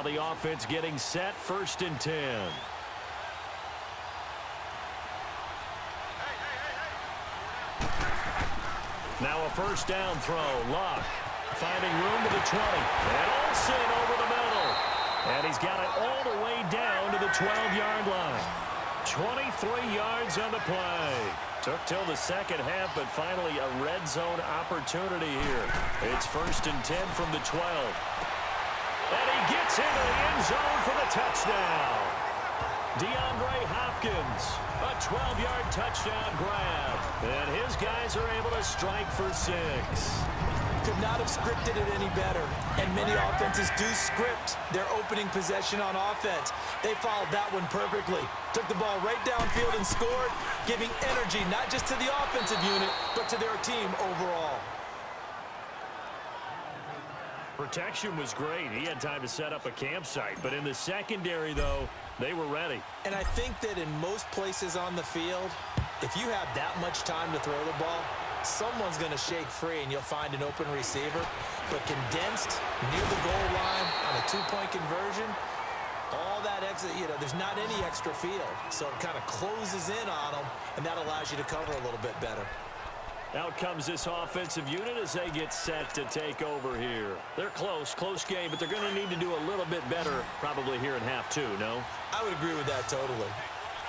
the offense getting set, 1st and 10. Now a 1st down throw. Luck finding room to the 20. And Olsen over the middle. And he's got it all the way down to the 12-yard line. 23 yards on the play. Took till the second half, but finally a red zone opportunity here. It's 1st and 10 from the 12. And he gets into the end zone for the touchdown. DeAndre Hopkins, a 12-yard touchdown grab. And his guys are able to strike for 6. Could not have scripted it any better. And many offenses do script their opening possession on offense. They followed that one perfectly. Took the ball right downfield and scored, giving energy not just to the offensive unit, but to their team overall. Protection was great. He had time to set up a campsite. But in the secondary, though, they were ready. And I think that in most places on the field, if you have that much time to throw the ball, someone's going to shake free and you'll find an open receiver. But condensed near the goal line on a 2-point conversion, all that extra, there's not any extra field. So it kind of closes in on them, and that allows you to cover a little bit better. Out comes this offensive unit as they get set to take over here. They're close game, but they're going to need to do a little bit better probably here in half 2, no? I would agree with that totally.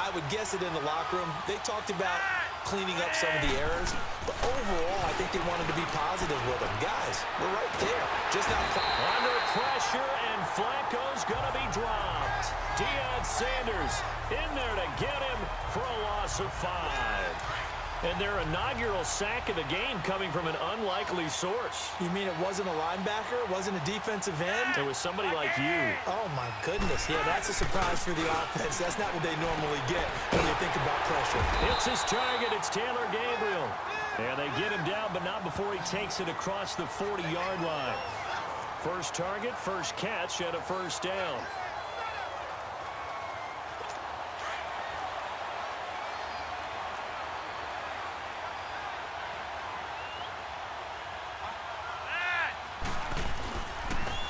I would guess it in the locker room. They talked about cleaning up some of the errors, but overall, I think they wanted to be positive with them. Guys, we're right there. Just not under pressure, and Flacco's going to be dropped. Deion Sanders in there to get him for a loss of 5. And their inaugural sack of the game coming from an unlikely source. You mean it wasn't a linebacker? It wasn't a defensive end? It was somebody like you. Oh, my goodness. Yeah, that's a surprise for the offense. That's not what they normally get when they think about pressure. It's his target. It's Taylor Gabriel. And they get him down, but not before he takes it across the 40-yard line. First target, first catch, and a 1st down.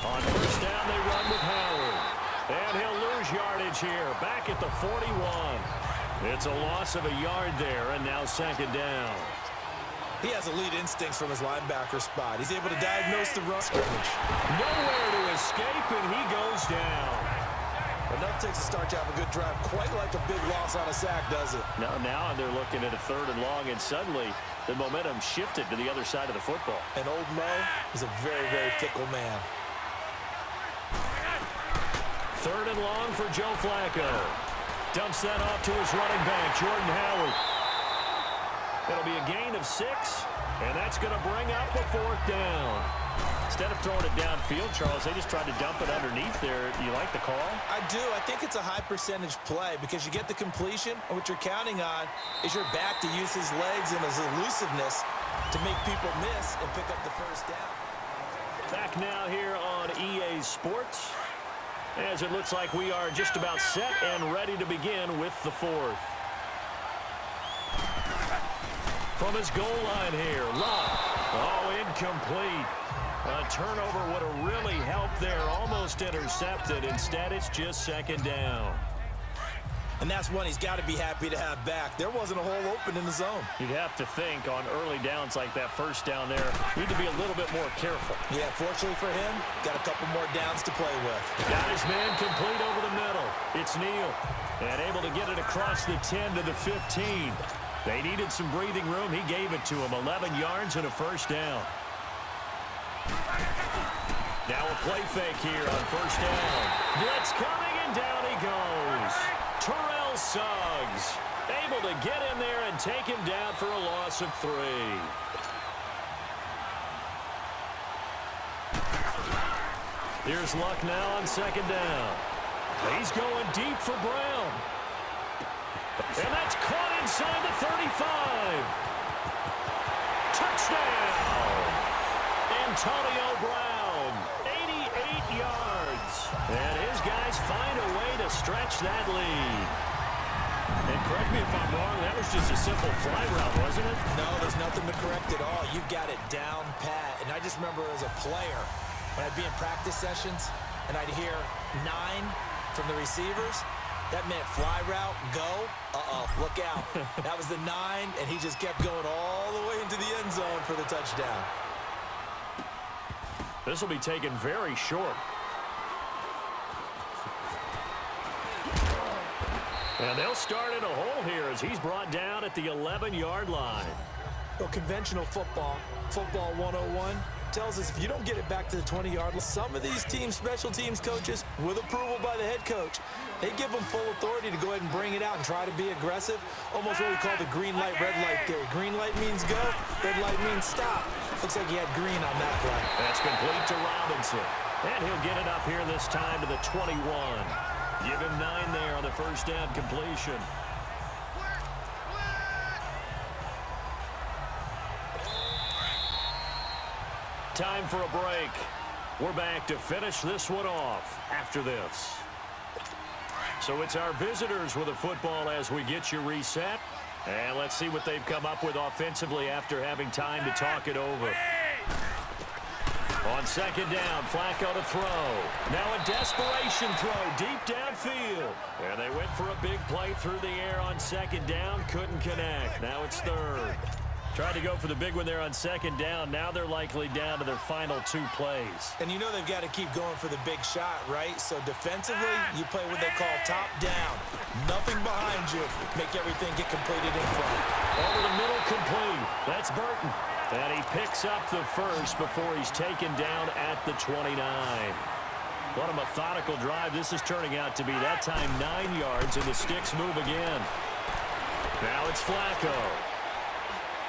On 1st down, they run with Howard. And he'll lose yardage here, back at the 41. It's a loss of a yard there, and now 2nd down. He has elite instincts from his linebacker spot. He's able to diagnose the run scrimmage. Nowhere to escape, and he goes down. Enough takes to start to have a good drive, quite like a big loss on a sack, does it? Now they're looking at a 3rd and long, and suddenly the momentum shifted to the other side of the football. And old Mo is a very, very fickle man. 3rd and long for Joe Flacco. Dumps that off to his running back, Jordan Howard. It'll be a gain of 6, and that's going to bring up a 4th down. Instead of throwing it downfield, Charles, they just tried to dump it underneath there. Do you like the call? I do. I think it's a high-percentage play because you get the completion, and what you're counting on is your back to use his legs and his elusiveness to make people miss and pick up the 1st down. Back now here on EA Sports, as it looks like we are just about set and ready to begin with the 4th. From his goal line here, Luck. Oh, incomplete. A turnover would have really helped there, almost intercepted. Instead, it's just 2nd down. And that's one he's got to be happy to have back. There wasn't a hole open in the zone. You'd have to think on early downs like that 1st down there, need to be a little bit more careful. Yeah, fortunately for him, got a couple more downs to play with. Got his man complete over the middle. It's Neal. And able to get it across the 10 to the 15. They needed some breathing room. He gave it to him. 11 yards and a 1st down. Now a play fake here on 1st down. Blitz coming, and down he goes. Terrell Suggs able to get in there and take him down for a loss of 3. Here's Luck now on 2nd down. He's going deep for Brown. And that's caught inside the 35. Touchdown! Antonio Brown, 88 yards. And his guys find a way to stretch that lead. And correct me if I'm wrong, that was just a simple fly route, wasn't it? No, there's nothing to correct at all. You've got it down pat. And I just remember as a player, when I'd be in practice sessions, and I'd hear 9 from the receivers, that meant fly route, go. Look out. That was the 9, and he just kept going all the way into the end zone for the touchdown. This will be taken very short. And they'll start in a hole here as he's brought down at the 11-yard line. Well, conventional football 101, tells us if you don't get it back to the 20-yard line, some of these teams, special teams coaches, with approval by the head coach, they give them full authority to go ahead and bring it out and try to be aggressive. Almost what we call the green light, red light theory. Green light means go, red light means stop. Looks like he had green on that play. That's complete to Robinson. And he'll get it up here this time to the 21. Give him 9 there on the first down completion. Time for a break. We're back to finish this one off after this. So it's our visitors with the football as we get you reset. And let's see what they've come up with offensively after having time to talk it over. On second down, Flacco to throw. Now a desperation throw deep downfield. And they went for a big play through the air on second down. Couldn't connect. Now it's third. Tried to go for the big one there on second down. Now they're likely down to their final 2 plays. And you know they've got to keep going for the big shot, right? So defensively, you play what they call top down. Nothing behind you. Make everything get completed in front. Over the middle, complete. That's Burton. And he picks up the first before he's taken down at the 29. What a methodical drive this is turning out to be. That time 9 yards, and the sticks move again. Now it's Flacco.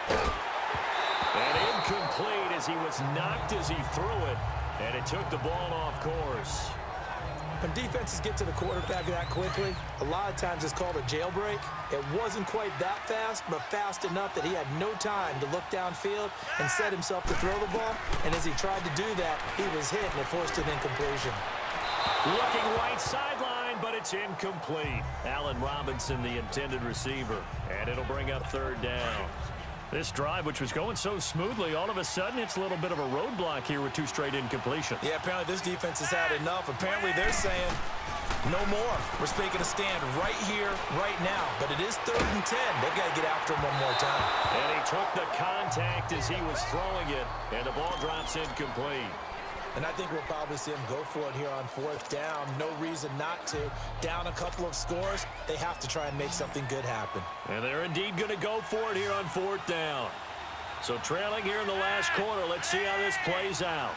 And incomplete as he was knocked as he threw it. And it took the ball off course. When defenses get to the quarterback that quickly, a lot of times it's called a jailbreak. It wasn't quite that fast, but fast enough that he had no time to look downfield and set himself to throw the ball. And as he tried to do that, he was hit, and it forced an incompletion. Looking right sideline, but it's incomplete. Allen Robinson, the intended receiver. And it'll bring up third down. This drive, which was going so smoothly, all of a sudden it's a little bit of a roadblock here with 2 straight incompletions. Yeah, apparently this defense has had enough. Apparently they're saying, no more. We're making a stand right here, right now. But it is 3rd and 10. They've got to get after him one more time. And he took the contact as he was throwing it, and the ball drops incomplete. And I think we'll probably see him go for it here on 4th down. No reason not to. Down a couple of scores, they have to try and make something good happen. And they're indeed going to go for it here on 4th down. So trailing here in the last quarter, let's see how this plays out.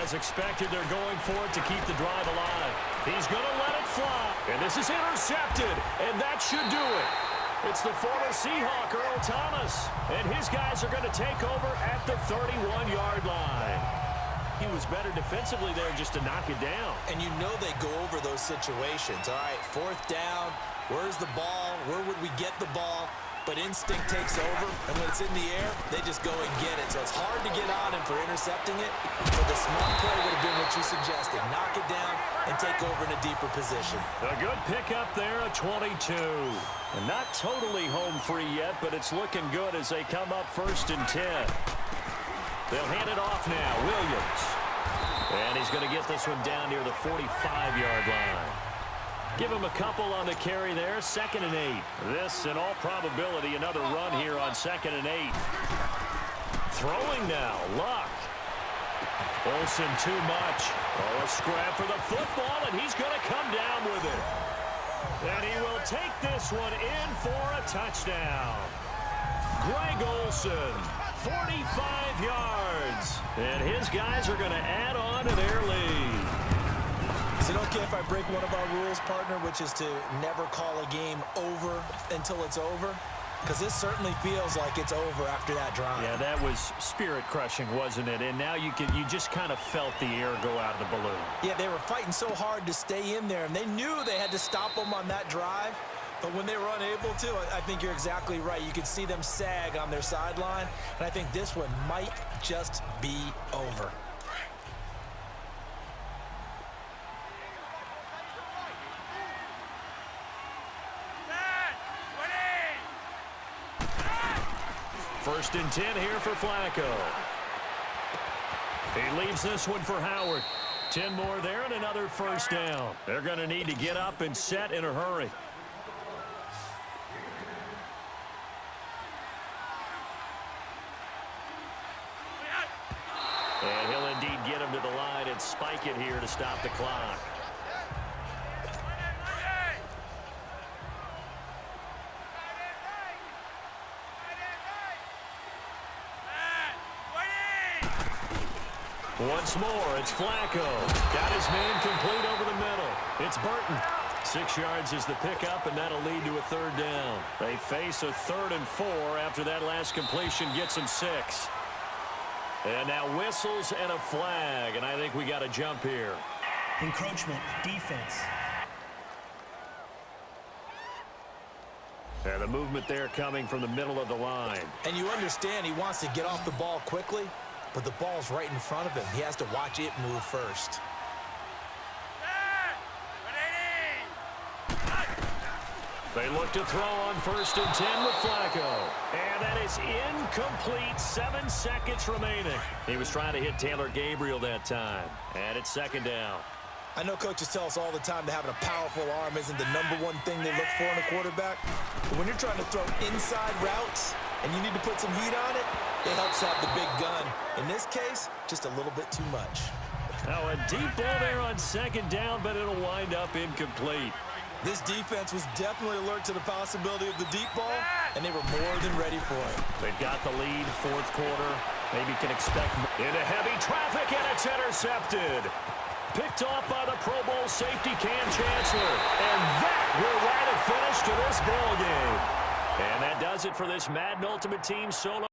As expected, they're going for it to keep the drive alive. He's going to let it fly. And this is intercepted, and that should do it. It's the former Seahawk, Earl Thomas, and his guys are going to take over at the 31-yard line. He was better defensively there just to knock it down. And you know they go over those situations. All right, 4th down, where's the ball? Where would we get the ball? But instinct takes over, and when it's in the air, they just go and get it. So it's hard to get on him for intercepting it. So the smart play would have been what you suggested. Knock it down and take over in a deeper position. A good pickup there, a 22. And not totally home free yet, but it's looking good as they come up 1st and 10. They'll hand it off now, Williams. And he's going to get this one down near the 45-yard line. Give him a couple on the carry there, 2nd and 8. This, in all probability, another run here on 2nd and 8. Throwing now, Luck. Olsen too much. Oh, a scrap for the football, and he's going to come down with it. And he will take this one in for a touchdown. Greg Olsen, 45 yards. And his guys are going to add on to their lead. Is it okay if I break one of our rules, partner, which is to never call a game over until it's over? Because this certainly feels like it's over after that drive. Yeah, that was spirit-crushing, wasn't it? And now you just kind of felt the air go out of the balloon. Yeah, they were fighting so hard to stay in there, and they knew they had to stop them on that drive. But when they were unable to, I think you're exactly right. You could see them sag on their sideline, and I think this one might just be over. First and 10 here for Flacco. He leaves this one for Howard. 10 more there and another first down. They're going to need to get up and set in a hurry. And he'll indeed get him to the line and spike it here to stop the clock. Once more, it's Flacco. Got his man complete over the middle. It's Burton. 6 yards is the pickup, and that'll lead to a third down. They face a 3rd and 4 after that last completion gets them 6. And now whistles and a flag, and I think we got a jump here. Encroachment, defense. And the movement there coming from the middle of the line. And you understand he wants to get off the ball quickly, but the ball's right in front of him. He has to watch it move first. They look to throw on 1st and 10 with Flacco. And that is incomplete. 7 seconds remaining. He was trying to hit Taylor Gabriel that time. And it's 2nd down. I know coaches tell us all the time that having a powerful arm isn't the #1 thing they look for in a quarterback. But when you're trying to throw inside routes and you need to put some heat on it, it helps have the big gun. In this case, just a little bit too much. Now a deep ball there on 2nd down, but it'll wind up incomplete. This defense was definitely alert to the possibility of the deep ball, and they were more than ready for it. They've got the lead, 4th quarter. Maybe can expect into heavy traffic, and it's intercepted. Picked off by the Pro Bowl safety Cam Chancellor. And that will write a finish to this ball game. And that does it for this Madden Ultimate Team solo.